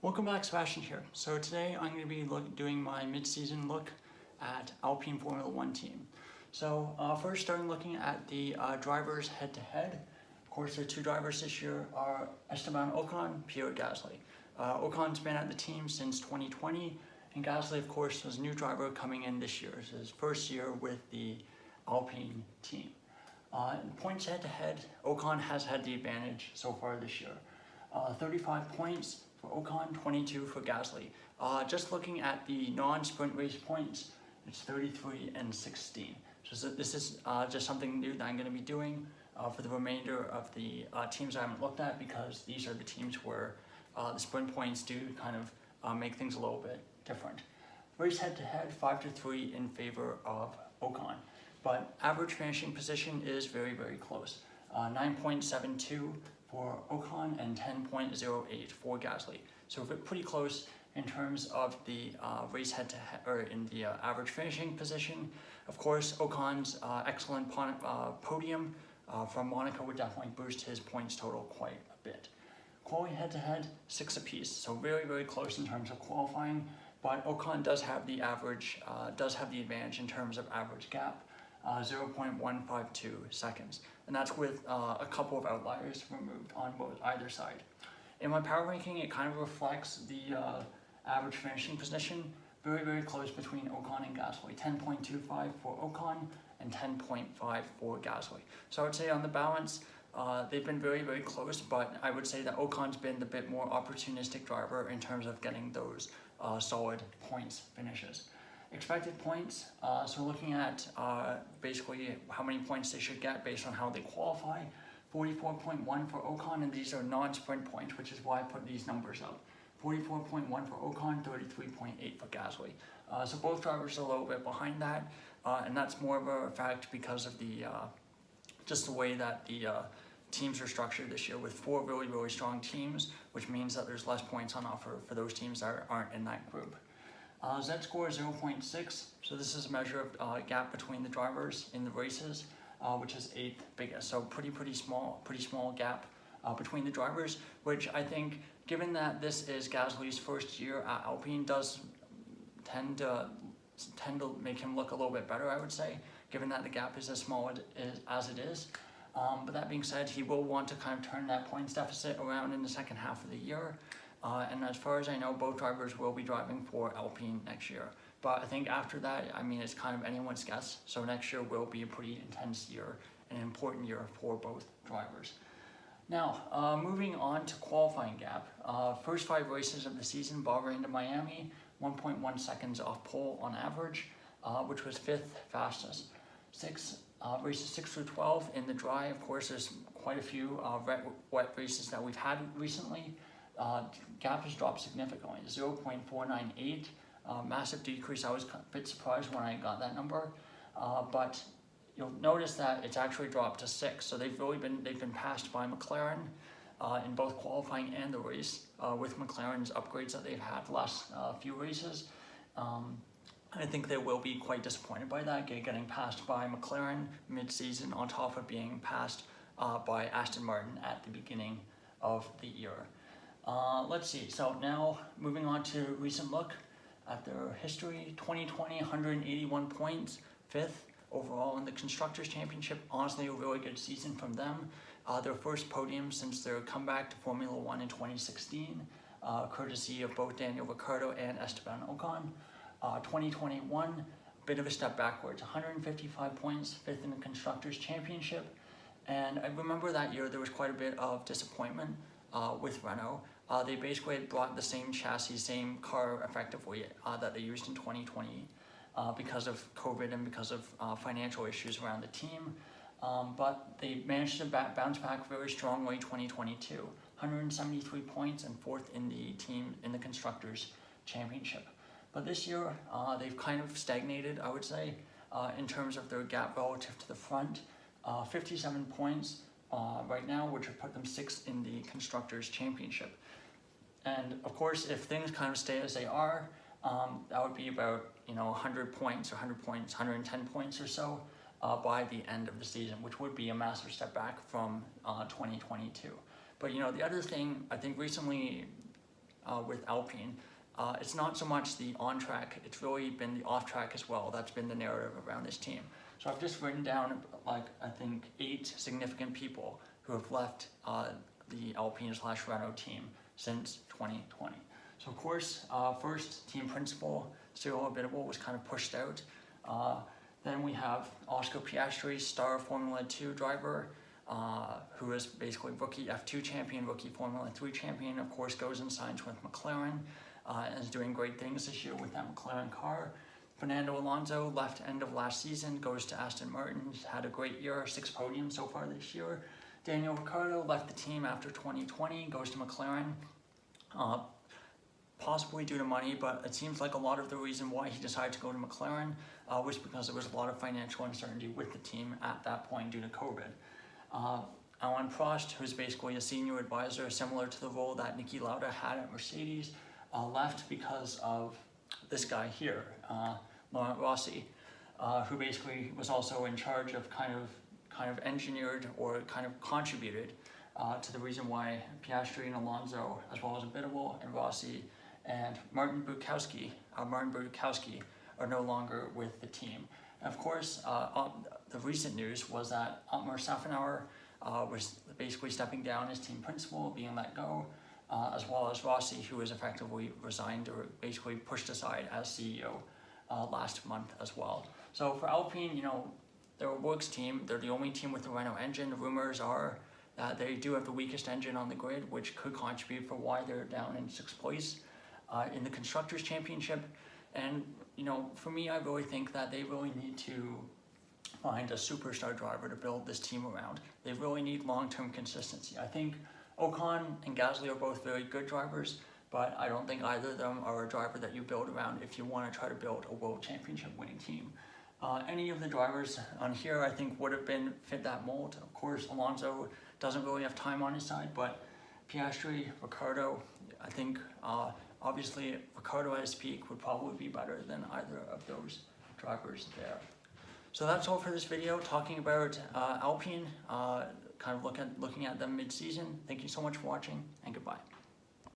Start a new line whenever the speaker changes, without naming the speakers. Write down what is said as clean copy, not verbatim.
Welcome back, Sebastian here. So today I'm going to be doing my mid-season look at Alpine Formula 1 team. So first starting looking at the drivers head-to-head. Of course, the two drivers this year are Esteban Ocon, Pierre Gasly. Ocon's been at the team since 2020, and Gasly, of course, was a new driver coming in this year. It's his first year with the Alpine team. In points head-to-head, Ocon has had the advantage so far this year. 35 points for Ocon, 22 for Gasly. Just looking at the non-sprint race points, it's 33 and 16. So this is just something new that I'm going to be doing for the remainder of the teams I haven't looked at, because these are the teams where the sprint points do kind of make things a little bit different. Race head-to-head, 5-3 in favor of Ocon, but average finishing position is very, very close. 9.72 for Ocon and 10.08 for Gasly. So we're pretty close in terms of the race head-to-head, or in the average finishing position. Of course, Ocon's excellent podium from Monaco would definitely boost his points total quite a bit. Quality head-to-head, 6 apiece, so very, very close in terms of qualifying. But Ocon does have the advantage in terms of average gap. 0.152 seconds, and that's with a couple of outliers removed on either side. In my power ranking, it kind of reflects the average finishing position, very, very close between Ocon and Gasly, 10.25 for Ocon and 10.5 for Gasly. So I would say on the balance, they've been very, very close, but I would say that Ocon's been the bit more opportunistic driver in terms of getting those solid points finishes. Expected points, so looking at basically how many points they should get based on how they qualify. 44.1 for Ocon, and these are non-sprint points, which is why I put these numbers up. 44.1 for Ocon, 33.8 for Gasly. So both drivers are a little bit behind that, and that's more of a fact because of the just the way that the teams are structured this year, with 4 really, really strong teams, which means that there's less points on offer for those teams that aren't in that group. Z-score is 0.6, so this is a measure of gap between the drivers in the races, which is 8th biggest. So pretty small gap between the drivers, which I think, given that this is Gasly's first year at Alpine, does tend to make him look a little bit better, I would say, given that the gap is as small as it is. But that being said, he will want to kind of turn that points deficit around in the second half of the year. And as far as I know, both drivers will be driving for Alpine next year. But I think after that, I mean, it's kind of anyone's guess. So next year will be a pretty intense year, an important year for both drivers. Now, moving on to qualifying gap. First 5 races of the season, Bahrain to Miami, 1.1 seconds off pole on average, which was 5th fastest. Races 6 through 12 in the dry. Of course, there's quite a few wet races that we've had recently. Gap has dropped significantly, 0.498, massive decrease. I was a bit surprised when I got that number, but you'll notice that it's actually dropped to 6. So they've been passed by McLaren in both qualifying and the race, with McLaren's upgrades that they've had the last few races. I think they will be quite disappointed by that, getting passed by McLaren mid-season on top of being passed by Aston Martin at the beginning of the year. Let's see, so now moving on to recent look at their history. 2020, 181 points, 5th overall in the Constructors' Championship. Honestly, a really good season from them. Their first podium since their comeback to Formula 1 in 2016, courtesy of both Daniel Ricciardo and Esteban Ocon. 2021, bit of a step backwards, 155 points, 5th in the Constructors' Championship. And I remember that year there was quite a bit of disappointment with Renault. They basically had brought the same chassis, same car effectively that they used in 2020 because of COVID and because of financial issues around the team. But they managed to bounce back very strongly in 2022. 173 points and 4th in the team in the Constructors' Championship. But this year, they've kind of stagnated, I would say, in terms of their gap relative to the front. 57 points right now, which would put them 6th in the Constructors' Championship. And of course, if things kind of stay as they are, that would be about 100 points or 100 points, 110 points or so by the end of the season, which would be a massive step back from 2022. But the other thing, I think recently with Alpine. It's not so much the on-track, it's really been the off-track as well. That's been the narrative around this team. So I've just written down, like, I think 8 significant people who have left the Alpine/Renault team since 2020. So of course, first team principal, Cyril Abiteboul, was kind of pushed out. Then we have Oscar Piastri, star Formula 2 driver, who is basically rookie F2 champion, rookie Formula 3 champion, of course goes and signs with McLaren, and is doing great things this year with that McLaren car. Fernando Alonso left end of last season, goes to Aston Martin, he's had a great year, 6 podiums so far this year. Daniel Ricciardo left the team after 2020, goes to McLaren, possibly due to money, but it seems like a lot of the reason why he decided to go to McLaren was because there was a lot of financial uncertainty with the team at that point due to COVID. Alain Prost, who's basically a senior advisor similar to the role that Niki Lauda had at Mercedes, left because of this guy here, Laurent Rossi, who basically was also in charge of kind of engineered or kind of contributed to the reason why Piastri and Alonso, as well as Abiteboul and Rossi and Martin Budkowski are no longer with the team. And of course, the recent news was that Otmar Szafnauer was basically stepping down as team principal, being let go, as well as Rossi, who was effectively resigned or basically pushed aside as CEO last month as well. So for Alpine, they're a works team. They're the only team with the Renault engine. The rumors are that they do have the weakest engine on the grid, which could contribute for why they're down in 6th place in the Constructors' Championship. And, for me, I really think that they really need to find a superstar driver to build this team around. They really need long-term consistency. I think Ocon and Gasly are both very good drivers, but I don't think either of them are a driver that you build around if you want to try to build a World Championship winning team. Any of the drivers on here I think would have fit that mold. Of course, Alonso doesn't really have time on his side, but Piastri, Ricciardo, I think obviously Ricciardo at his peak would probably be better than either of those drivers there. So that's all for this video, talking about Alpine, kind of looking at them mid-season. Thank you so much for watching, and goodbye.